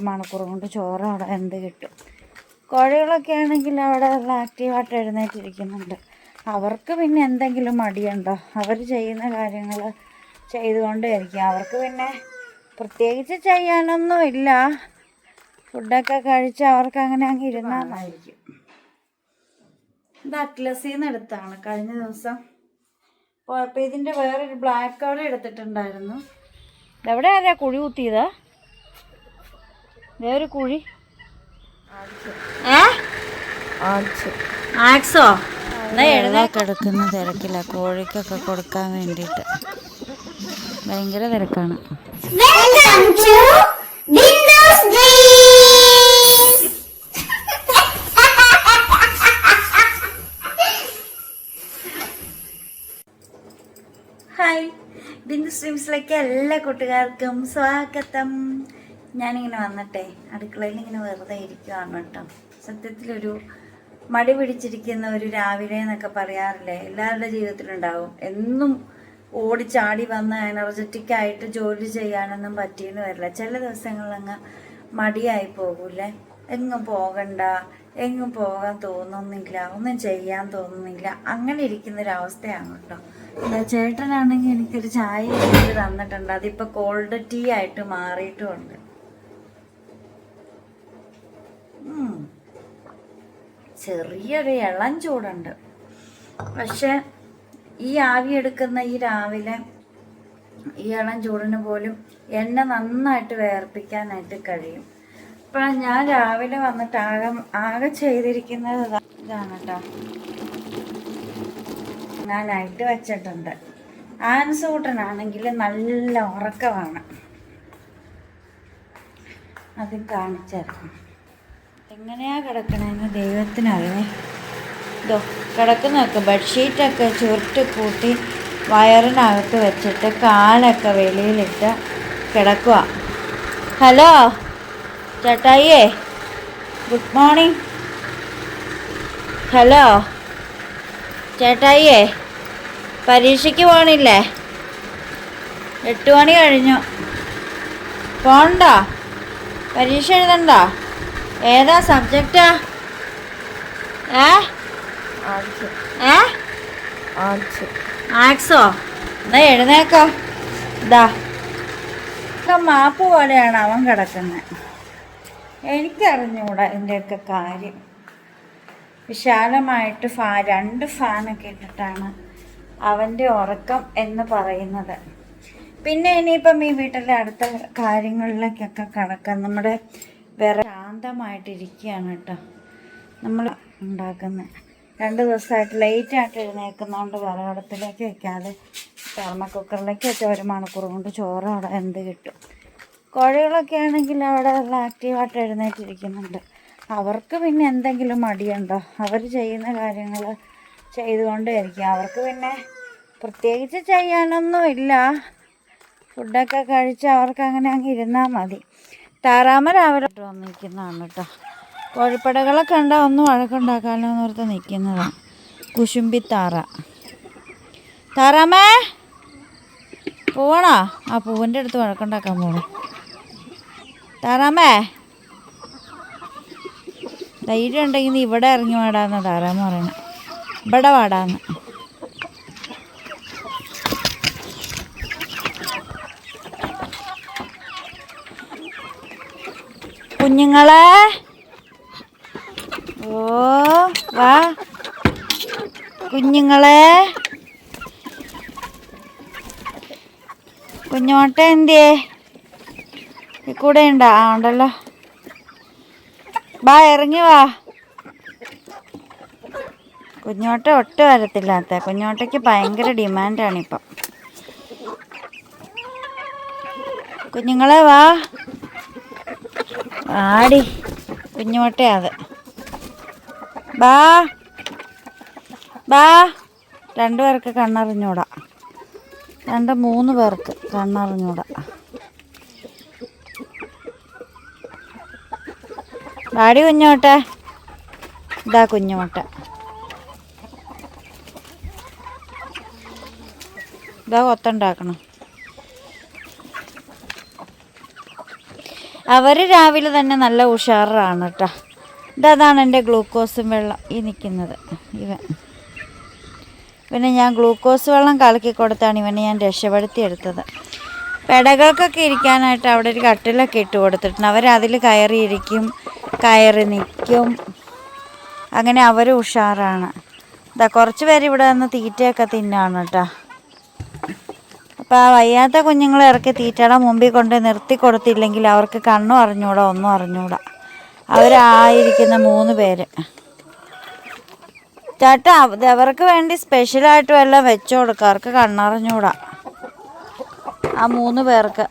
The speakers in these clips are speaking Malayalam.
ഒരു മണിക്കൂർ കൊണ്ട് ചോറ് അവിടെ എന്ത് കിട്ടും. കോഴികളൊക്കെ ആണെങ്കിൽ അവിടെ നല്ല ആക്റ്റീവായിട്ട് എഴുന്നേറ്റിരിക്കുന്നുണ്ട്. അവർക്ക് പിന്നെ എന്തെങ്കിലും മടിയുണ്ടോ? അവർ ചെയ്യുന്ന കാര്യങ്ങൾ ചെയ്തുകൊണ്ടേയിരിക്കും. അവർക്ക് പിന്നെ പ്രത്യേകിച്ച് ചെയ്യാനൊന്നും ഇല്ല. ഫുഡൊക്കെ കഴിച്ച് അവർക്ക് അങ്ങനെ അങ്ങ് ഇരുന്നാലായിരിക്കും. ഇത് അറ്റ്ലസിൽ നിന്ന് എടുത്താണ് കഴിഞ്ഞ ദിവസം പോയപ്പോൾ. ഇതിൻ്റെ വേറൊരു ബ്ലാക്ക് കളർ എടുത്തിട്ടുണ്ടായിരുന്നു. ഇതെവിടെ ആരാ കുഴി കുത്തിയതാ? വേറൊരു കുഴി ആക്സോ കിടക്കുന്ന തിരക്കില്ല. കോഴിക്കൊക്കെ കൊടുക്കാൻ വേണ്ടിയിട്ട് ഭയങ്കര തിരക്കാണ്. ഹായ്, ബിന്ദു സ്ട്രീംസിലേക്ക് എല്ലാ കൂട്ടുകാർക്കും സ്വാഗതം. ഞാനിങ്ങനെ വന്നിട്ടേ അടുക്കളയിൽ ഇങ്ങനെ വെറുതെ ഇരിക്കുകയാണ് കേട്ടോ. സത്യത്തിലൊരു മടി പിടിച്ചിരിക്കുന്ന ഒരു രാവിലെ എന്നൊക്കെ പറയാറില്ലേ, എല്ലാവരുടെ ജീവിതത്തിലുണ്ടാവും. എന്നും ഓടിച്ചാടി വന്ന് എനർജറ്റിക്കായിട്ട് ജോലി ചെയ്യാനൊന്നും പറ്റിയെന്ന് വരില്ല. ചില ദിവസങ്ങളിലങ്ങ് മടിയായി പോകൂലേ. എങ്ങും പോകണ്ട, എങ്ങും പോകാൻ തോന്നുന്നില്ല, ഒന്നും ചെയ്യാൻ തോന്നുന്നില്ല, അങ്ങനെ ഇരിക്കുന്നൊരവസ്ഥയാണ് കേട്ടോ. ചേട്ടനാണെങ്കിൽ എനിക്കൊരു ചായ എഴുതി തന്നിട്ടുണ്ട്. അതിപ്പോൾ കോൾഡ് ടീ ആയിട്ട് മാറിയിട്ടുമുണ്ട്. ചെറിയൊരു ഇളം ചൂടുണ്ട്. പക്ഷെ ഈ ആവി എടുക്കുന്ന ഈ രാവിലെ ഈ ഇളം ചൂടിന് പോലും എന്നെ നന്നായിട്ട് വേർപ്പിക്കാനായിട്ട് കഴിയും. ഇപ്പം ഞാൻ രാവിലെ വന്നിട്ട് ആകെ ചെയ്തിരിക്കുന്നത് ഇതാണ് കേട്ടോ. ഞാൻ ലൈറ്റ് വെച്ചിട്ടുണ്ട്. ആൻസൂട്ടനാണെങ്കിൽ നല്ല ഉറക്കമാണ്. അത് കാണിച്ചിറക്കും. എങ്ങനെയാ കിടക്കണമെന്ന് ദൈവത്തിനറിയേ. ഇതോ കിടക്കുന്നതൊക്കെ ബെഡ്ഷീറ്റൊക്കെ ചുരുട്ടി കൂട്ടി വയറിനകത്ത് വെച്ചിട്ട് കാലൊക്കെ വെളിയിലിട്ട് കിടക്കുക. ഹലോ ചേട്ടായിയേ, ഗുഡ് മോർണിംഗ്. ഹലോ ചേട്ടായിയേ, പരീക്ഷയ്ക്ക് പോകണില്ലേ? 8 മണി കഴിഞ്ഞു. പോണ്ടോ? പരീക്ഷ എഴുതണ്ടോ? ഏതാ സബ്ജക്റ്റാ? ആർട്സോ? എന്നാ എഴുന്നേക്കോ. ഇതാ മാപ്പ് പോലെയാണ് അവൻ കിടക്കുന്നത്. എനിക്കറിഞ്ഞൂടാ ഇതിൻ്റെയൊക്കെ കാര്യം. വിശാലമായിട്ട് 2 ഫാനൊക്കെ ഇട്ടിട്ടാണ് അവൻ്റെ ഉറക്കം എന്ന് പറയുന്നത്. പിന്നെ ഇനിയിപ്പം ഈ വീട്ടിലെ അടുത്ത കാര്യങ്ങളിലേക്കൊക്കെ കടക്കാം. നമ്മുടെ വേറെ ശാന്തമായിട്ടിരിക്കുകയാണ് കേട്ടോ. നമ്മൾ ഉണ്ടാക്കുന്നത് 2 ദിവസമായിട്ട് ലേറ്റായിട്ട് എഴുന്നേൽക്കുന്നതുകൊണ്ട് വിറകടുപ്പിലേക്ക് വെക്കാതെ ടർമ കുക്കറിലേക്ക് വെച്ചാൽ 1 മണിക്കൂർ കൊണ്ട് ചോറ് അവിടെ എന്ത് കിട്ടും. കോഴികളൊക്കെ ആണെങ്കിൽ അവിടെ നല്ല ആക്റ്റീവായിട്ട് എഴുന്നേറ്റിരിക്കുന്നുണ്ട്. അവർക്ക് പിന്നെ എന്തെങ്കിലും മടിയുണ്ടോ? അവർ ചെയ്യുന്ന കാര്യങ്ങൾ ചെയ്തുകൊണ്ടേയിരിക്കും. അവർക്ക് പിന്നെ പ്രത്യേകിച്ച് ചെയ്യാനൊന്നും ഇല്ല. ഫുഡൊക്കെ കഴിച്ച് അവർക്ക് അങ്ങനെ അങ്ങ് ഇരുന്നാൽ മതി. താറാമ രാവിലെ വന്നിരിക്കുന്നതാണ് കേട്ടോ. കോഴിപ്പടകളൊക്കെ ഉണ്ടാ ഒന്നും വഴക്കുണ്ടാക്കാനോ എന്നോർത്ത് നിൽക്കുന്നതാണ്. കുശുമ്പിത്താറ. താറാമേ പോവണോ? ആ പൂവിൻ്റെ അടുത്ത് വഴക്കുണ്ടാക്കാൻ പോകണം. താറാമേ ധൈര്യം ഉണ്ടെങ്കിൽ നീ ഇവിടെ ഇറങ്ങി വാടാന്ന് താറാമ പറയണം. ഇവിടെ വാടാന്ന്. കുഞ്ഞുങ്ങളെ ഓ വാ കുഞ്ഞുങ്ങളെ. കുഞ്ഞോട്ട എന്തിയേ? ഈ കൂടെ ഉണ്ടോ? ആ ഉണ്ടല്ലോ. വാ ഇറങ്ങി വാ. കുഞ്ഞോട്ട ഒട്ടും വരത്തില്ലാത്ത. കുഞ്ഞോട്ടയ്ക്ക് ഭയങ്കര ഡിമാൻഡാണിപ്പം. കുഞ്ഞുങ്ങളെ വാ ആടി. കുഞ്ഞോട്ടയാ അത്. ബാ ബാ. 2 പേർക്ക് കണ്ണറിഞ്ഞൂടാ. 2-3 പേർക്ക് കണ്ണറിഞ്ഞൂടാ. വാടി കുഞ്ഞോട്ട. ഇതാ കുഞ്ഞോട്ട. ഇതാ കൊത്തുണ്ടാക്കണം. അവർ രാവിലെ തന്നെ നല്ല ഉഷാറാണ് കേട്ടോ. ഇതാണ് എൻ്റെ ഗ്ലൂക്കോസും വെള്ളം ഈ നിൽക്കുന്നത് ഇവനെ ഞാൻ ഗ്ലൂക്കോസ് വെള്ളം കലക്കി കൊടുത്താണ് ഇവനെ ഞാൻ രക്ഷപ്പെടുത്തിയെടുത്തത്. പെടകൾക്കൊക്കെ ഇരിക്കാനായിട്ട് അവിടെ ഒരു കട്ടിലൊക്കെ ഇട്ട് കൊടുത്തിട്ടുണ്ട്. അവരതിൽ കയറിയിരിക്കും, കയറി നിൽക്കും, അങ്ങനെ അവർ ഉഷാറാണ്. കുറച്ച് പേര് ഇവിടെ നിന്ന് തീറ്റയൊക്കെ തിന്നാണ് കേട്ടോ. അപ്പോൾ ആ വയ്യാത്ത കുഞ്ഞുങ്ങളെ ഇറക്കി തീറ്റയുടെ മുമ്പിൽ കൊണ്ട് നിർത്തി കൊടുത്തില്ലെങ്കിൽ അവർക്ക് കണ്ണും അറിഞ്ഞൂടാ, ഒന്നും അറിഞ്ഞൂടാ. അവരായിരിക്കുന്ന 3 പേര്. ചേട്ടാ അവർക്ക് വേണ്ടി സ്പെഷ്യലായിട്ട് വല്ലതും വെച്ചു കൊടുക്കുക, അവർക്ക് കണ്ണറിഞ്ഞൂടാ ആ 3 പേർക്ക്.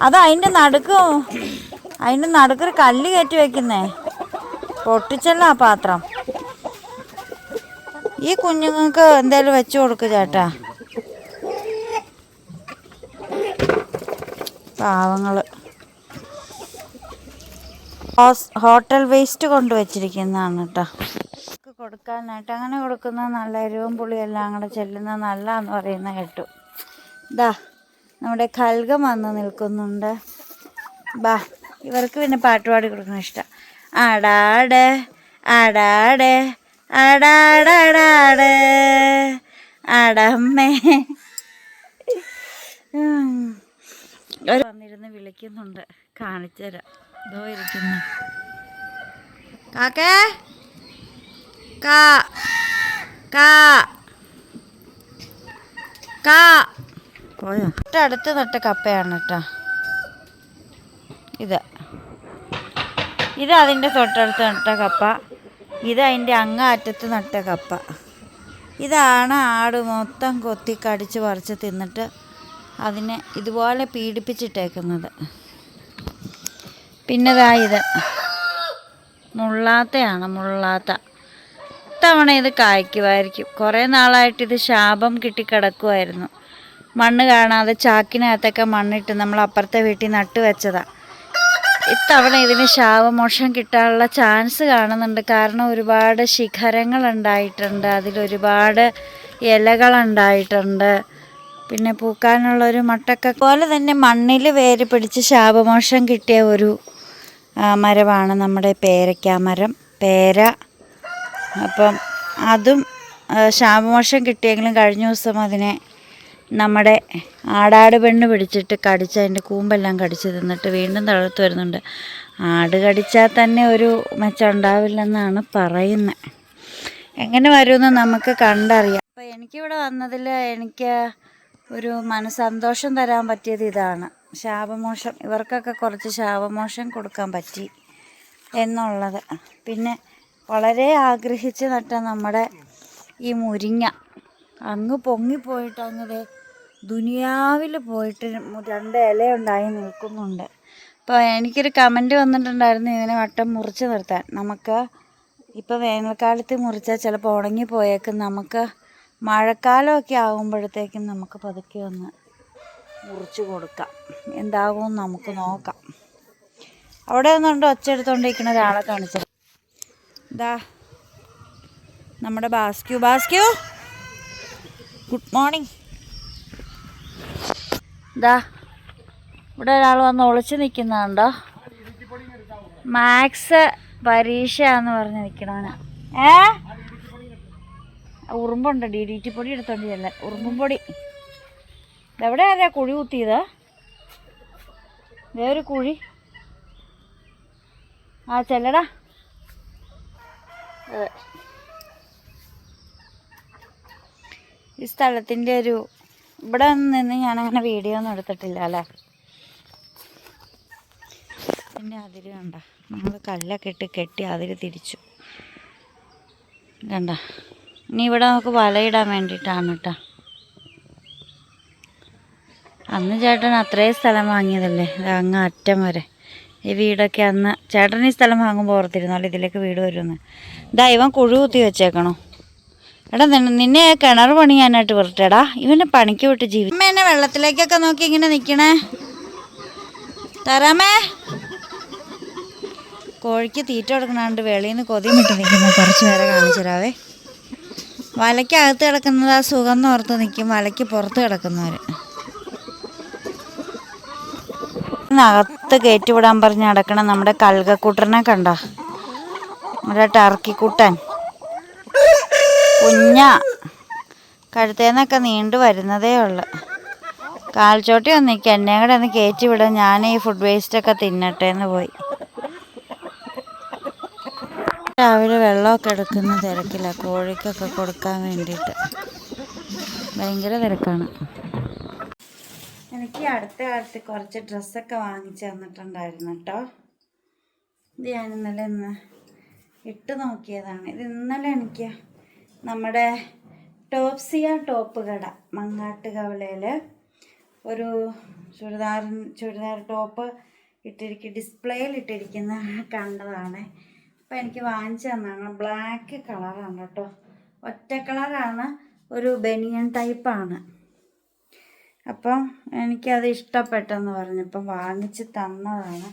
അത് അതിൻ്റെ നടുക്കൊരു കല്ല് കയറ്റി വെക്കുന്നേ, പൊട്ടിച്ചല്ല ആ പാത്രം. ഈ കുഞ്ഞുങ്ങൾക്ക് എന്തേലും വെച്ചു കൊടുക്കുക ചേട്ടാ, പാവങ്ങള്. ഹോട്ടൽ വേസ്റ്റ് കൊണ്ടുവച്ചിരിക്കുന്നതാണ് കേട്ടോ കൊടുക്കാനായിട്ട്. അങ്ങനെ കൊടുക്കുന്നത് നല്ല എരിവും പുളിയെല്ലാം കൂടെ ചെല്ലുന്നത് നല്ലതെന്ന് പറയുന്ന കേട്ടു. നമ്മുടെ ഖൽഗം വന്ന് നിൽക്കുന്നുണ്ട്. ഇവർക്ക് പിന്നെ പാട്ടുപാടി കൊടുക്കുന്ന ഇഷ്ടം. ആടാട് ആടാട് ആടാടാടാട് ആടമ്മേ വന്നിരുന്ന് വിളിക്കുന്നുണ്ട്, കാണിച്ചുതരാം. ഇതോ ഇരിക്കുന്നു. കാക്കേ കാ കാ കാ പോയോ? അടുത്ത് നട്ട കപ്പയാണ് കേട്ടോ ഇത് അതിൻ്റെ തൊട്ടടുത്ത് നട്ട കപ്പ, ഇത് അതിൻ്റെ അങ്ങാറ്റത്ത് നട്ട കപ്പ. ഇതാണ് ആട് മൊത്തം കൊത്തി കടിച്ച് പറിച്ച് തിന്നിട്ട് അതിനെ ഇതുപോലെ പീഡിപ്പിച്ചിട്ടേക്കുന്നത്. പിന്നെതാ ഇത് മുള്ളാത്തയാണ്, മുള്ളാത്ത. ഇത്തവണ ഇത് കായ്ക്കുമായിരിക്കും. കുറേ നാളായിട്ട് ഇത് ശാപം കിട്ടിക്കിടക്കുമായിരുന്നു. മണ്ണ് കാണാതെ ചാക്കിനകത്തൊക്കെ മണ്ണിട്ട് നമ്മൾ അപ്പുറത്തെ വീട്ടിൽ നട്ടു വെച്ചതാണ്. ഇത്തവണ ഇതിന് ശാപമോക്ഷം കിട്ടാനുള്ള ചാൻസ് കാണുന്നുണ്ട്. കാരണം ഒരുപാട് ശിഖരങ്ങളുണ്ടായിട്ടുണ്ട്, അതിലൊരുപാട് ഇലകളുണ്ടായിട്ടുണ്ട്, പിന്നെ പൂക്കാനുള്ളൊരു മട്ടക്ക പോലെ തന്നെ മണ്ണിൽ വേര് പിടിച്ച് ശാപമോക്ഷം കിട്ടിയ ഒരു മരമാണ് നമ്മുടെ പേരയ്ക്ക മരം, പേര. അപ്പം അതും ശാപമോക്ഷം കിട്ടിയെങ്കിലും കഴിഞ്ഞ ദിവസം അതിനെ നമ്മുടെ ആടാട് പെണ്ണ് പിടിച്ചിട്ട് കടിച്ച് അതിൻ്റെ കൂമ്പെല്ലാം കടിച്ച് തിന്നിട്ട് വീണ്ടും തളർത്ത് വരുന്നുണ്ട്. ആട് കടിച്ചാൽ തന്നെ ഒരു മെച്ചം ഉണ്ടാവില്ലെന്നാണ് പറയുന്നത്. എങ്ങനെ വരുമെന്ന് നമുക്ക് കണ്ടറിയാം. അപ്പോൾ എനിക്കിവിടെ വന്നതിൽ എനിക്ക് ഒരു മനസ്സന്തോഷം തരാൻ പറ്റിയത് ഇതാണ്. ശാപമോക്ഷം, ഇവർക്കൊക്കെ കുറച്ച് ശാപമോക്ഷം കൊടുക്കാൻ പറ്റി എന്നുള്ളത്. പിന്നെ വളരെ ആഗ്രഹിച്ച് നട്ട നമ്മുടെ ഈ മുരിങ്ങ അങ്ങ് പൊങ്ങിപ്പോയിട്ട് അങ്ങ് ദുനിയാവിൽ പോയിട്ട് 2 ഇലയുണ്ടായി നിൽക്കുന്നുണ്ട്. അപ്പോൾ എനിക്കൊരു കമൻറ്റ് വന്നിട്ടുണ്ടായിരുന്നു ഇതിനെ വട്ടം മുറിച്ച് നിർത്താൻ. നമുക്ക് ഇപ്പോൾ വേനൽക്കാലത്ത് മുറിച്ചാൽ ചിലപ്പോൾ ഉണങ്ങിപ്പോയേക്കും. നമുക്ക് മഴക്കാലമൊക്കെ ആകുമ്പോഴത്തേക്കും നമുക്ക് പതുക്കെ ഒന്ന് മുറിച്ച് കൊടുക്കാം, എന്താകുമെന്ന് നമുക്ക് നോക്കാം. അവിടെ ഒന്നുണ്ടോ ഒച്ച എടുത്തുകൊണ്ടിരിക്കുന്ന ഒരാളെ കാണിച്ചത്? നമ്മുടെ ബാസ്ക്യൂ ഗുഡ് മോർണിംഗ്. ഇവിടെ ഒരാൾ വന്ന് ഒളിച്ച് നിൽക്കുന്നുണ്ടോ? മാത്സ് പരീക്ഷ എന്ന് പറഞ്ഞ് നിൽക്കണവനാ. ഉറുമ്പുണ്ട്, DDT പൊടി എടുത്തോണ്ട് ചെല്ല. ഉറുമ്പും പൊടി എവിടെ ആരാ കുഴി കുത്തിയത്? വേറൊരു കുഴി. ചെല്ലടാ. ഈ സ്ഥലത്തിൻ്റെ ഇവിടെ നിന്ന് ഞാനങ്ങനെ വീഡിയോ ഒന്നും എടുത്തിട്ടില്ല അല്ലേ. പിന്നെ അതിര് കണ്ട, നമ്മൾ കല്ലൊക്കെ ഇട്ട് കെട്ടി അതിര് തിരിച്ചു കണ്ട. ഇനി ഇവിടെ നമുക്ക് വലയിടാൻ വേണ്ടിയിട്ടാണ് കേട്ടോ. അന്ന് ചേട്ടൻ അത്രയും സ്ഥലം വാങ്ങിയതല്ലേ, അങ്ങ് അറ്റം വരെ. ഈ വീടൊക്കെ അന്ന് ചേട്ടൻ ഈ സ്ഥലം വാങ്ങുമ്പോൾ ഓർത്തിരുന്നല്ലോ ഇതിലേക്ക് വീട് വരുമെന്ന്. ഇവൻ കുഴി കുത്തി വെച്ചേക്കണോ? എടാ നിന്നെ കിണർ പണിയാനായിട്ട് വിട്ടടാ. ഇവനെ പണിക്ക് വിട്ട് ജീവിക്കും. അമ്മ എന്നെ വെള്ളത്തിലേക്കൊക്കെ നോക്കി ഇങ്ങനെ നിൽക്കണേ. തരാമേ കോഴിക്ക് തീറ്റ കൊടുക്കണാണ്ട് വെളിയിൽ നിന്ന് കൊതിയും വിട്ട് നിൽക്കുന്ന കുറച്ച് നേരം കാണിച്ചു തരാവേ. വലയ്ക്കകത്ത് കിടക്കുന്നത് ആ സുഖം എന്ന് ഓർത്ത് നിൽക്കും, വലയ്ക്ക് പുറത്ത് കിടക്കുന്നവർ. അകത്ത് കയറ്റിവിടാൻ പറഞ്ഞ് നടക്കണം നമ്മുടെ കൽകക്കൂട്ടനെ കണ്ടോ, നമ്മുടെ ടർക്കിക്കുട്ടൻ. കഴുത്തേന്നൊക്കെ നീണ്ടു വരുന്നതേ ഉള്ളു. കാൽച്ചോട്ടി ഒന്നിക്ക് എന്നെ കൂടെ ഒന്ന് കയറ്റി വിടാൻ, ഞാൻ ഈ ഫുഡ് വേസ്റ്റൊക്കെ തിന്നട്ടെ എന്ന് പോയി. രാവിലെ വെള്ളമൊക്കെ എടുക്കുന്ന തിരക്കില്ല, കോഴിക്കൊക്കെ കൊടുക്കാൻ വേണ്ടിയിട്ട് ഭയങ്കര തിരക്കാണ്. എനിക്ക് അടുത്ത കാലത്ത് കുറച്ച് ഡ്രസ്സൊക്കെ വാങ്ങിച്ചു തന്നിട്ടുണ്ടായിരുന്നു കേട്ടോ. ഇത് ഞാൻ ഇന്നലെ ഇട്ട് നോക്കിയതാണ്. ഇത് ഇന്നലെ എനിക്ക് നമ്മുടെ ടോപ്സിയ ടോപ്പ് കട മങ്ങാട്ടുകവലയിൽ ഒരു ചുരിദാർ ടോപ്പ് ഡിസ്പ്ലേയിൽ ഇട്ടിരിക്കുന്ന കണ്ടതാണ്. അപ്പം എനിക്ക് വാങ്ങിച്ചു തന്നാണ്. ബ്ലാക്ക് കളറാണ് കേട്ടോ, ഒറ്റ കളറാണ്, ഒരു ബനിയൻ ടൈപ്പാണ്. അപ്പം എനിക്കത് ഇഷ്ടപ്പെട്ടെന്ന് പറഞ്ഞപ്പം വാങ്ങിച്ച് തന്നതാണ്.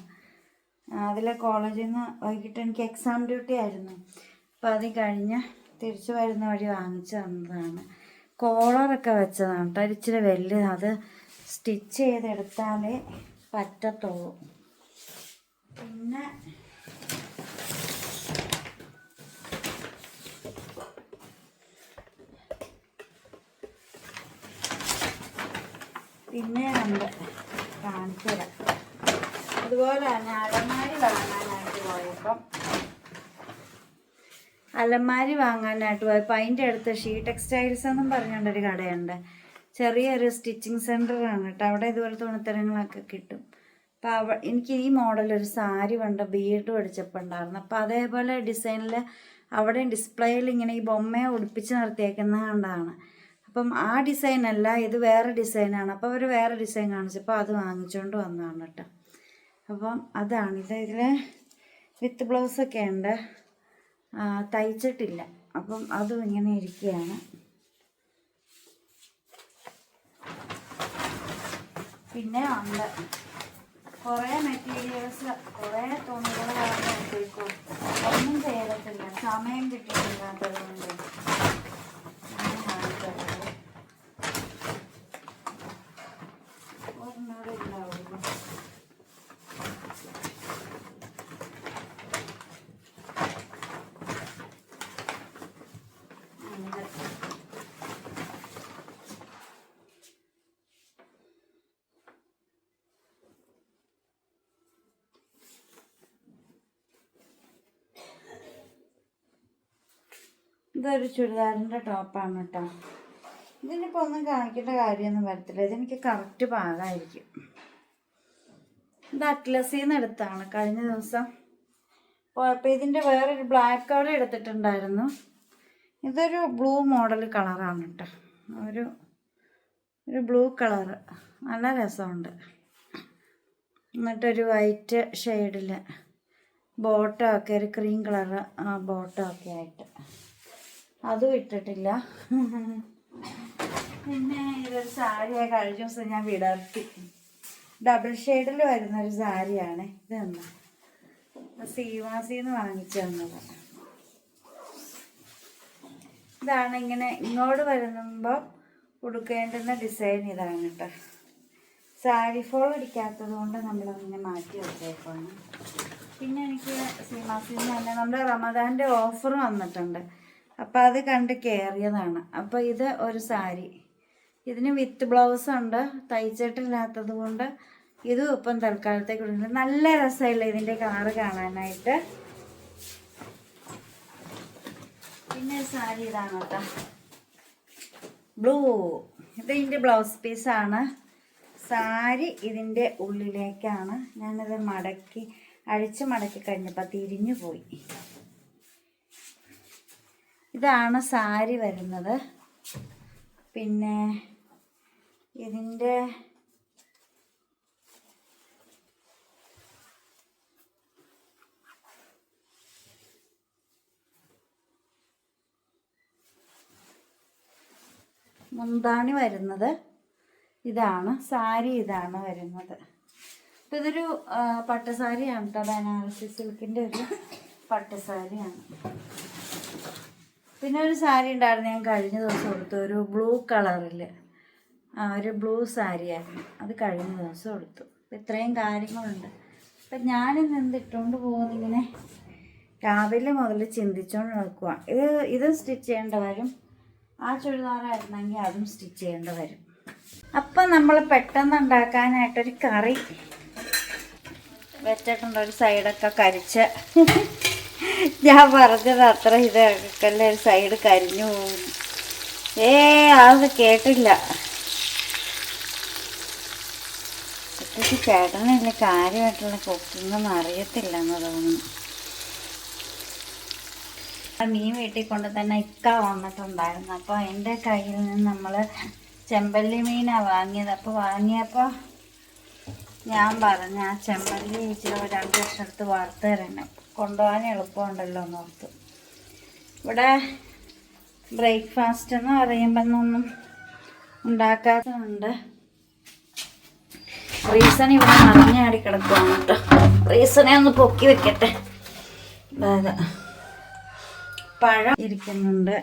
അതിലെ കോളേജിൽ നിന്ന് വൈകിട്ട് എനിക്ക് എക്സാം ഡ്യൂട്ടി ആയിരുന്നു. അപ്പം അത് കഴിഞ്ഞ് തിരിച്ചു വരുന്ന വഴി വാങ്ങിച്ചു തന്നതാണ്. കോളറൊക്കെ വെച്ചതാണ് കേട്ടോ, ഇച്ചിരി വലുത്. അത് സ്റ്റിച്ച് ചെയ്തെടുത്താലേ പറ്റത്തുള്ളൂ. പിന്നെ ഉണ്ട് കാണിച്ചു തരാം. അതുപോലെ തന്നെ അലമാരി വാങ്ങാനായിട്ട് പോയപ്പോൾ അതിൻ്റെ അടുത്ത് ഷീ ടെക്സ്റ്റൈൽസ് എന്നും പറഞ്ഞുകൊണ്ടൊരു കടയുണ്ട്. ചെറിയൊരു സ്റ്റിച്ചിങ് സെൻ്ററാണ് കേട്ടോ. അവിടെ ഇതുപോലെ തുണിത്തരങ്ങളൊക്കെ കിട്ടും. അപ്പോൾ എനിക്ക് ഈ മോഡലൊരു സാരി വേണ്ട ബീഡ് പഠിച്ചപ്പോൾ ഉണ്ടായിരുന്നു. അപ്പോൾ അതേപോലെ ഡിസൈനിൽ അവിടെ ഡിസ്പ്ലേയിൽ ഇങ്ങനെ ഈ ബൊമ്മയെ ഉടുപ്പിച്ച് നിർത്തിയേക്കുന്നത് കണ്ടാണ്. അപ്പം ആ ഡിസൈനല്ല, ഇത് വേറെ ഡിസൈനാണ്. അപ്പോൾ അവർ വേറെ ഡിസൈൻ കാണിച്ചപ്പോൾ അത് വാങ്ങിച്ചുകൊണ്ട് വന്നതാണ് കേട്ടോ. അപ്പം അതാണിത്. ഇതിൽ വിത്ത് ബ്ലൗസൊക്കെ ഉണ്ട്, തയ്ച്ചിട്ടില്ല. അപ്പം അതും ഇങ്ങനെ ഇരിക്കുകയാണ്. പിന്നെ ഉണ്ട് കുറേ മെറ്റീരിയൽസ്, കുറേ തുണികൾ വാങ്ങിക്കും, ഒന്നും ചെയ്തിട്ടില്ല, സമയം കിട്ടിയിട്ടില്ലാത്തതുകൊണ്ട്. ഇതൊരു ചുരിദാറിൻ്റെ ടോപ്പാണ് കേട്ടോ. ഇതിനിപ്പോൾ ഒന്നും കാണിക്കേണ്ട കാര്യമൊന്നും വരത്തില്ല, ഇതെനിക്ക് കറക്റ്റ് പാകമായിരിക്കും. ഇത് അറ്റ്ലസിൽ നിന്ന് എടുത്താണ് കഴിഞ്ഞ ദിവസം പോയപ്പോൾ. ഇതിൻ്റെ വേറൊരു ബ്ലാക്ക് കളർ എടുത്തിട്ടുണ്ടായിരുന്നു. ഇതൊരു ബ്ലൂ മോഡൽ കളറാണ് കേട്ടോ, ഒരു ബ്ലൂ കളറ്, നല്ല രസമുണ്ട്. എന്നിട്ടൊരു വൈറ്റ് ഷെയ്ഡിൽ ബോട്ടമൊക്കെ, ഒരു ക്രീം കളറ് ബോട്ടമൊക്കെ ആയിട്ട്, അതും ഇട്ടിട്ടില്ല. പിന്നെ ഇതൊരു സാരിയാണ്, കഴിഞ്ഞ ദിവസം ഞാൻ വിടർത്തി. ഡബിൾ ഷെയ്ഡിൽ വരുന്നൊരു സാരിയാണ് ഇത്. സീവാസിന്ന് വാങ്ങിച്ചു തന്നത്. ഇതാണ് ഇങ്ങനെ ഇങ്ങോട്ട് വരുമ്പോൾ ഉടുക്കേണ്ടുന്ന ഡിസൈൻ ഇതാണ് കേട്ടോ. സാരി ഫോൾ അടിക്കാത്തത് കൊണ്ട് നമ്മളങ്ങനെ മാറ്റി വെച്ചേക്കാണ്. പിന്നെ എനിക്ക് സീമാസിന്ന് തന്നെ നമ്മുടെ റമദാൻ്റെ ഓഫർ വന്നിട്ടുണ്ട്. അപ്പോൾ അത് കണ്ട് കയറിയതാണ്. അപ്പോൾ ഇത് ഒരു സാരി, ഇതിന് വിത്ത് ബ്ലൗസ് ഉണ്ട്, തയ്ച്ചിട്ടില്ലാത്തത് കൊണ്ട് ഇതും ഇപ്പം തൽക്കാലത്തേക്ക് കൊടുക്കുന്നത്. നല്ല രസമില്ല ഇതിൻ്റെ കളറ് കാണാനായിട്ട്. പിന്നെ സാരി ഇതാണ് കേട്ടോ, ബ്ലൂ. ഇതിൻ്റെ ബ്ലൗസ് പീസാണ്. സാരി ഇതിൻ്റെ ഉള്ളിലേക്കാണ്. ഞാനത് അഴിച്ച് മടക്കി കഴിഞ്ഞപ്പോൾ തിരിഞ്ഞു പോയി. ഇതാണ് സാരി വരുന്നത്. പിന്നെ ഇതിൻ്റെ മുന്താണി വരുന്നത് ഇതാണ്. സാരി ഇതാണ് വരുന്നത്. അപ്പം ഇതൊരു പട്ടുസാരിയാണ് കേട്ടോ, ബനാറസി സിൽക്കിൻ്റെ ഒരു പട്ടുസാരിയാണ്. പിന്നെ ഒരു സാരി ഉണ്ടായിരുന്നു, ഞാൻ കഴിഞ്ഞ ദിവസം കൊടുത്തു, ഒരു ബ്ലൂ കളറിൽ, ഒരു ബ്ലൂ സാരിയായിരുന്നു, അത് കഴിഞ്ഞ ദിവസം കൊടുത്തു. ഇത്രയും കാര്യങ്ങളുണ്ട്. അപ്പം ഞാനിന്ന് എന്തിട്ടുകൊണ്ട് പോകുന്നിങ്ങനെ രാവിലെ മുതൽ ചിന്തിച്ചുകൊണ്ട് നടക്കുക. ഇതും സ്റ്റിച്ച് ചെയ്യേണ്ട വരും, ആ ചുരിദാറായിരുന്നെങ്കിൽ അതും സ്റ്റിച്ച് ചെയ്യേണ്ട വരും. അപ്പം നമ്മൾ പെട്ടെന്ന് ഉണ്ടാക്കാനായിട്ടൊരു കറി വെച്ചിട്ടുണ്ട്. ഒരു സൈഡൊക്കെ കരിച്ച് ഞാൻ പറഞ്ഞത് അത്ര ഇതൊക്കെ ഒരു സൈഡ് കരിഞ്ഞു പോകും. അത് കേട്ടില്ല. ഒറ്റയ്ക്ക് ചേട്ടനില്ല കാര്യമായിട്ടുള്ള കുക്കിങ്ങൊന്നും അറിയത്തില്ലെന്ന് തോന്നുന്നു. മീൻ വീട്ടിൽ കൊണ്ട് തന്നെ ഇക്ക വന്നിട്ടുണ്ടായിരുന്നു. അപ്പോൾ എൻ്റെ കയ്യിൽ നിന്ന് നമ്മൾ ചെമ്പല്ലി മീനാണ് വാങ്ങിയത്. അപ്പോൾ വാങ്ങിയപ്പോൾ ഞാൻ പറഞ്ഞ ആ ചെമ്പല്ലി ഇച്ചിരി 2 വർഷം എടുത്ത് വറുത്ത് തരണം, കൊണ്ടുപോകാൻ എളുപ്പമുണ്ടല്ലോ എന്ന് ഓർത്തു. ഇവിടെ ബ്രേക്ക്ഫാസ്റ്റ് എന്ന് പറയുമ്പോൾ ഒന്നും ഉണ്ടാക്കാത്തതുണ്ട്. റീസൺ ഇവിടെ നിറഞ്ഞാടി കിടക്കുവാണ് കേട്ടോ. റീസണെ ഒന്ന് പൊക്കി വെക്കട്ടെ. അതായത് പഴം ഇരിക്കുന്നുണ്ട്,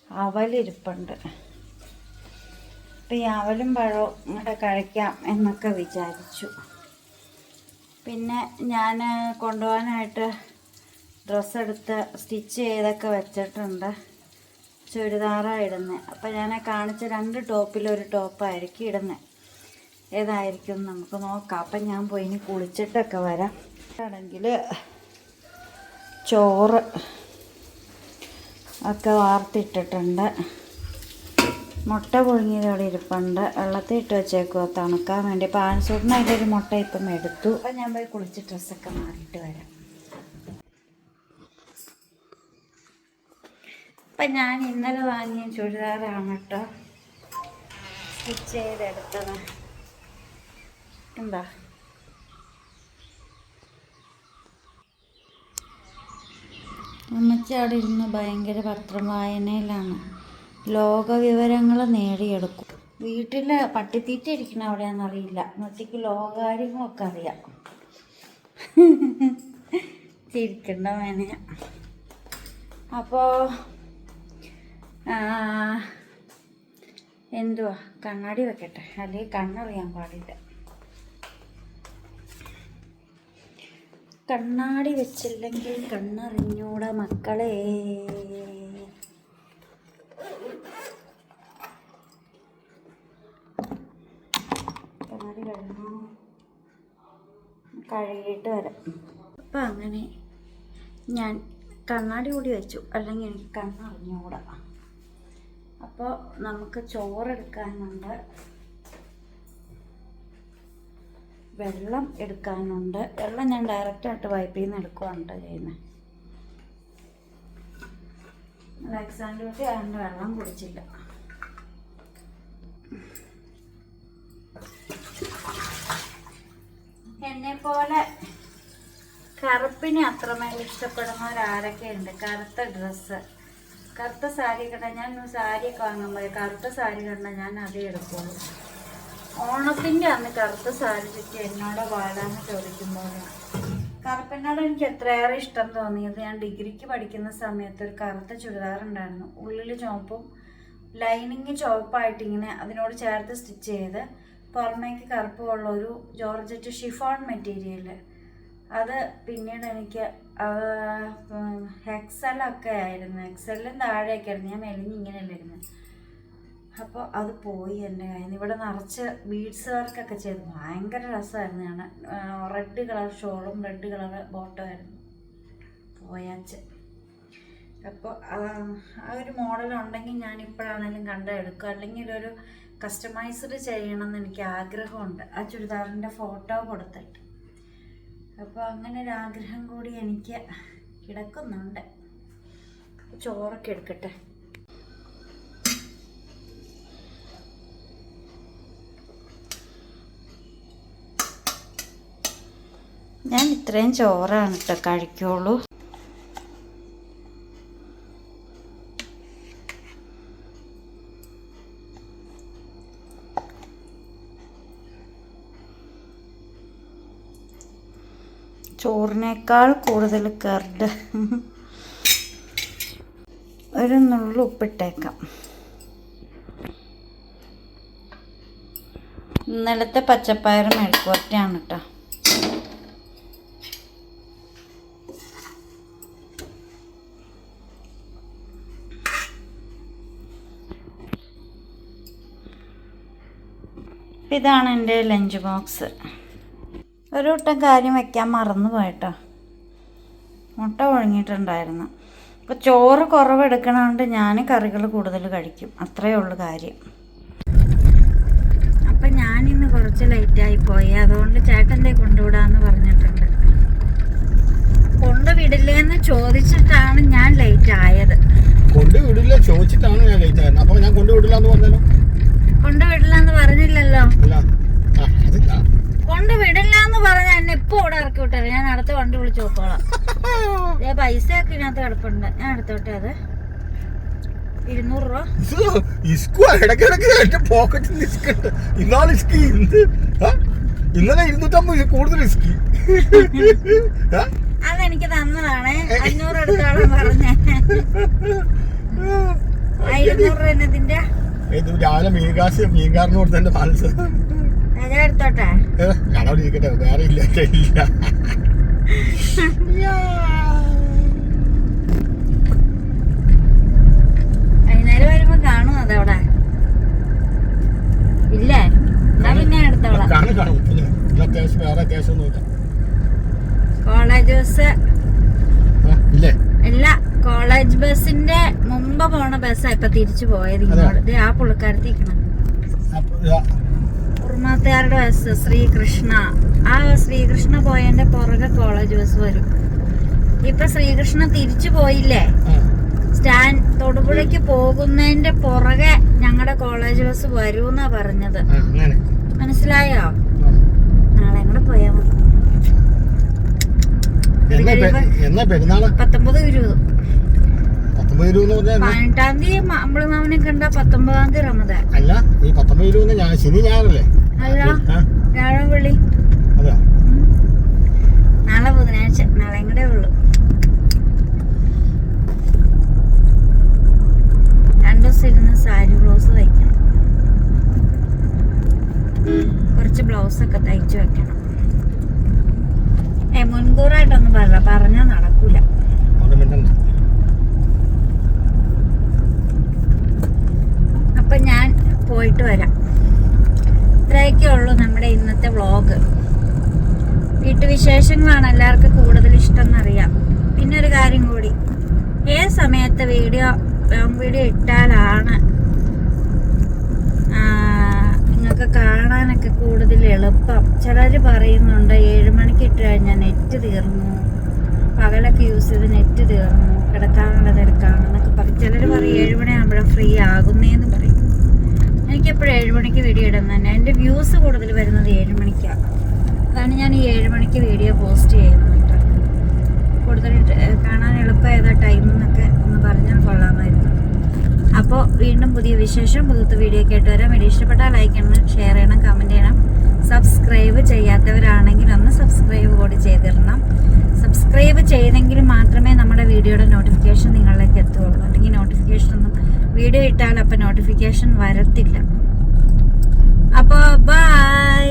അവലിരിപ്പുണ്ട്. അപ്പം ഈ അവലും പഴവും ഇങ്ങോട്ട് കഴിക്കാം എന്നൊക്കെ വിചാരിച്ചു. പിന്നെ ഞാൻ കൊണ്ടുപോകാനായിട്ട് ഡ്രസ്സെടുത്ത് സ്റ്റിച്ച് ചെയ്തൊക്കെ വെച്ചിട്ടുണ്ട്. ചുരിദാറാണ് ഇടുന്നത്. അപ്പം ഞാൻ കാണിച്ച 2 ടോപ്പിലൊരു ടോപ്പായിരിക്കും ഇടുന്നത്. ഏതായിരിക്കും നമുക്ക് നോക്കാം. അപ്പം ഞാൻ പോയി ഇനി കുളിച്ചിട്ടൊക്കെ വരാം. ആണെങ്കിൽ ചോറ് ഒക്കെ വാർത്തിട്ടിട്ടുണ്ട്. മുട്ട പുഴുങ്ങിയതോടെ ഇരിപ്പുണ്ട്, വെള്ളത്തിൽ ഇട്ട് വെച്ചേക്കുക തണുക്കാൻ വേണ്ടി. പാൻസൂട്ടിനായിട്ട് ഒരു മുട്ട ഇപ്പം എടുത്തു. അപ്പം ഞാൻ പോയി കുളിച്ച് ഡ്രസ്സൊക്കെ മാറിയിട്ട് വരാം. അപ്പം ഞാൻ ഇന്നലെ വാങ്ങിയ ചുരിദാറാണ് കേട്ടോ സ്റ്റിച്ച് ചെയ്തെടുത്തത്. എന്താ അമ്മച്ചി അവിടെ ഇരുന്ന് ഭയങ്കര പത്രം വായനയിലാണ്. ലോകവിവരങ്ങൾ നേടിയെടുക്കും. വീട്ടിൽ പട്ടിത്തീറ്റ ഇരിക്കണം അവിടെയാണെന്നറിയില്ല. അമ്മച്ചിക്ക് ലോകകാര്യങ്ങളൊക്കെ അറിയാം. ചിരിക്കണ്ട വേനയ. അപ്പോൾ എന്തുവാ, കണ്ണാടി വെക്കട്ടെ, അല്ലെങ്കിൽ കണ്ണറിയാൻ പാടില്ല. കണ്ണാടി വെച്ചില്ലെങ്കിൽ കണ്ണറിഞ്ഞൂടാ മക്കളെ. കണ്ണാടി കഴുകിയിട്ട് വരാം. അപ്പം അങ്ങനെ ഞാൻ കണ്ണാടി കൂടി വെച്ചു, അല്ലെങ്കിൽ എനിക്ക് കണ്ണറിഞ്ഞൂടാ. അപ്പോൾ നമുക്ക് ചോറെടുക്കാനുണ്ട്, വെള്ളം എടുക്കാനുണ്ട്. വെള്ളം ഞാൻ ഡയറക്റ്റായിട്ട് പൈപ്പിൽ നിന്ന് എടുക്കുകയാണ് ചെയ്യുന്നത്. എക്സാം ഡ്യൂട്ടി അതുകൊണ്ട് വെള്ളം കുടിച്ചില്ല. എന്നെപ്പോലെ കറുപ്പിനെ അത്രമേൽ ഇഷ്ടപ്പെടുന്നവരാരൊക്കെ ഉണ്ട്? കറുത്ത ഡ്രസ്സ്, കറുത്ത സാരി കണ്ടാൽ, ഞാൻ സാരിയൊക്കെ വാങ്ങുമ്പോൾ കറുത്ത സാരി കണ്ടാൽ ഞാൻ അതേ എടുക്കുള്ളൂ. ഓണത്തിൻ്റെ അന്ന് കറുത്ത സാരി ചുറ്റി എന്നോട് പാടാന്ന് ചോദിക്കുമ്പോഴാണ് കറുപ്പിനോട് എനിക്ക് എത്രയേറെ ഇഷ്ടം തോന്നിയത്. ഞാൻ ഡിഗ്രിക്ക് പഠിക്കുന്ന സമയത്ത് ഒരു കറുത്ത ചുരിദാറുണ്ടായിരുന്നു, ഉള്ളിൽ ചുവപ്പും ലൈനിങ് ചുവപ്പായിട്ട് ഇങ്ങനെ അതിനോട് ചേർത്ത് സ്റ്റിച്ച് ചെയ്ത് പുറമേക്ക് കറുപ്പുള്ള ഒരു ജോർജറ്റ് ഷിഫോൺ മെറ്റീരിയൽ. അത് പിന്നീട് എനിക്ക് എക്സലൊക്കെ ആയിരുന്നു, എക്സലിലും താഴെയൊക്കെ ആയിരുന്നു, ഞാൻ മെലിഞ്ഞ് ഇങ്ങനെയല്ലായിരുന്നു. അപ്പോൾ അത് പോയി എൻ്റെ കയ്യിൽ നിന്ന്. ഇവിടെ നിറച്ച് ബീഡ്സ് വർക്കൊക്കെ ചെയ്ത് ഭയങ്കര രസമായിരുന്നു. ഞാൻ റെഡ് കളർ ഷോളും റെഡ് കളർ ബോട്ടമായിരുന്നു പോയാച്ച്. അപ്പോൾ ആ ഒരു മോഡൽ ഉണ്ടെങ്കിൽ ഞാൻ ഇപ്പോഴാണെങ്കിലും കണ്ടെടുക്കുക, അല്ലെങ്കിൽ ഒരു കസ്റ്റമൈസ്ഡ് ചെയ്യണമെന്ന് എനിക്ക് ആഗ്രഹമുണ്ട്, ആ ചുരിദാറിൻ്റെ ഫോട്ടോ കൊടുത്തിട്ട്. അപ്പോൾ അങ്ങനെ ഒരു ആഗ്രഹം കൂടി എനിക്ക് കിടക്കുന്നുണ്ട്. ചോറൊക്കെ എടുക്കട്ടെ. ഞാൻ ഇത്രയും ചോറാണ് കേട്ടോ കഴിക്കുള്ളൂ. ചോറിനേക്കാൾ കൂടുതൽ കർഡ്. ഒരു നുള്ളു ഉപ്പിട്ടേക്കാം. ഇന്നലത്തെ പച്ചപ്പയർ മെഴുക്കുവരട്ടിയാണ് കേട്ടോ. ഇതാണ് എൻ്റെ ലഞ്ച് ബോക്സ്. ഒരു വട്ടം കാര്യം വയ്ക്കാൻ മറന്നു പോയിട്ടോ, മുട്ട ഒഴുങ്ങിയിട്ടുണ്ടായിരുന്നു. അപ്പോൾ ചോറ് കുറവെടുക്കണോണ്ട് ഞാൻ കറികൾ കൂടുതൽ കഴിക്കും, അത്രയേ ഉള്ളൂ കാര്യം. അപ്പം ഞാനിന്ന് കുറച്ച് ലേറ്റായിപ്പോയി, അതുകൊണ്ട് ചേട്ടൻ്റെ കൊണ്ടുവിടാമെന്ന് പറഞ്ഞിട്ടുണ്ട്. കൊണ്ടുവിടില്ലെന്ന് ചോദിച്ചിട്ടാണ് ഞാൻ ലേറ്റ് ആയത്. കൊണ്ടുവിടില്ല ചോദിച്ചിട്ടാണ് ഞാൻ ലേറ്റ് ആയത്. അപ്പോൾ ഞാൻ കൊണ്ടുവിടില്ല എന്ന് പറഞ്ഞല്ലോ. കൊണ്ടുവിടില്ല എന്ന് പറഞ്ഞില്ലല്ലോ. കൊണ്ടുവിടില്ല എന്ന് പറഞ്ഞാൽ എന്നെ ഇപ്പൊ ഇവിടെ ഇറക്കി വിട്ടത്. ഞാൻ അടുത്ത വണ്ടി വിളിച്ച് നോക്കോളാം. പൈസ ഒക്കെ ഇതിനകത്ത് കിടപ്പുണ്ട്, ഞാൻ എടുത്തോട്ടെ. അത് 200 രൂപ. അതെനിക്ക് തന്നതാണ്. 500 എടുത്തോളം പറഞ്ഞേ. 200 രൂപ എന്നതിന്റെ രാവിലെ മീൻകാരന് കൊടുത്തതിന്റെ പാൽസ് ഞാൻ എടുത്തോട്ടെ. അവിടെ ഇരിക്കട്ടെ, വേറെ ഇല്ല. വൈകുന്നേരം വരുമ്പോ കാണും അതവിടെ ഇല്ലേ? എന്നാ പിന്നെ എടുത്തോളാം. വേറെ കേസൊന്നുമില്ല. കോളേജ് ബസ് ഇല്ലേ? ഇല്ല, കോളേജ് ബസിന്റെ മുമ്പ് പോണ ബസ്സാ ഇപ്പൊ തിരിച്ചു പോയത് ഇങ്ങോട്ട്. ആ പുള്ളിക്കാരത്തിക്കണം ഉറുമാത്തുകാരുടെ ബസ് ശ്രീകൃഷ്ണ. ആ ശ്രീകൃഷ്ണ പോയതിന്റെ പുറകെ കോളേജ് ബസ് വരും. ഇപ്പൊ ശ്രീകൃഷ്ണ തിരിച്ചു പോയില്ലേ, സ്റ്റാൻഡ് തൊടുപുഴയ്ക്ക് പോകുന്നതിന്റെ പുറകെ ഞങ്ങളുടെ കോളേജ് ബസ് വരൂന്നാ പറഞ്ഞത്. മനസ്സിലായോ? നാളെ കൂടെ പോയാ മതി. 19-20 18-ാം തീയതി അമ്പിളിമാമനെ കണ്ട 19-ാം തീയതി റമദാൻ. അല്ല, ഈ 19-20 ശനി ഞായറല്ലേ? അല്ല, വ്യാഴം വെള്ളി. നാളെ ബുധനാഴ്ച, നാളെ കൂടെ ഉള്ളു. 2 ദിവസം ഇരുന്ന് സാരി ബ്ലൗസ് തയ്ക്കണം. കുറച്ച് ബ്ലൗസൊക്കെ തയ്ച്ചു വെക്കണം. മുൻകൂറായിട്ടൊന്നും പറഞ്ഞാൽ നടക്കൂല. അപ്പൊ ഞാൻ പോയിട്ട് വരാം. ഇത്രയൊക്കെ ഉള്ളൂ നമ്മുടെ ഇന്നത്തെ വ്ളോഗ്. വീട്ടുവിശേഷങ്ങളാണ് എല്ലാവർക്കും കൂടുതൽ ഇഷ്ടം എന്നറിയാം. പിന്നെ ഒരു കാര്യം കൂടി, ഏത് സമയത്ത് ലോങ് വീഡിയോ ഇട്ടാലാണ് നിങ്ങൾക്ക് കാണാനൊക്കെ കൂടുതൽ എളുപ്പം. ചിലർ പറയുന്നുണ്ട് 7 മണിക്ക് ഇട്ട് കഴിഞ്ഞാൽ നെറ്റ് തീർന്നു, പകലൊക്കെ യൂസ് ചെയ്ത് നെറ്റ് തീർന്നു, കിടക്കാനുള്ള തിരക്കാണെന്നൊക്കെ പറയും. ചിലർ പറയും 7 മണിയാകുമ്പോഴാണ് ഫ്രീ ആകുന്നതെന്ന് പറയും. എനിക്കെപ്പോഴും 7 മണിക്ക് വീഡിയോ ഇടുന്നത് തന്നെ. എൻ്റെ വ്യൂസ് കൂടുതൽ വരുന്നത് 7 മണിക്കാണ്. അതാണ് ഞാൻ ഈ 7 മണിക്ക് വീഡിയോ പോസ്റ്റ് ചെയ്യുന്നത്. കൂടുതൽ കാണാൻ എളുപ്പം ഏതാ ടൈം എന്നൊക്കെ ഒന്ന് പറഞ്ഞാൽ കൊള്ളാമായിരുന്നു. അപ്പോൾ വീണ്ടും പുതിയ വിശേഷം പുതുത്ത വീഡിയോ കേട്ട് വരാം. വീഡിയോ ഇഷ്ടപ്പെട്ടാൽ ലൈക്ക് ചെയ്യണം, ഷെയർ ചെയ്യണം, കമൻറ്റ് ചെയ്യണം. സബ്സ്ക്രൈബ് ചെയ്യാത്തവരാണെങ്കിൽ ഒന്ന് സബ്സ്ക്രൈബ് കൂടി ചെയ്തിടണം. സബ്സ്ക്രൈബ് ചെയ്തെങ്കിൽ മാത്രമേ നമ്മുടെ വീഡിയോയുടെ നോട്ടിഫിക്കേഷൻ നിങ്ങളിലേക്ക് എത്തുകയുള്ളൂ. അല്ലെങ്കിൽ നോട്ടിഫിക്കേഷൻ ഒന്നും വീഡിയോ ഇട്ടാൽ അപ്പം നോട്ടിഫിക്കേഷൻ വരത്തില്ല. അപ്പോൾ ബൈ.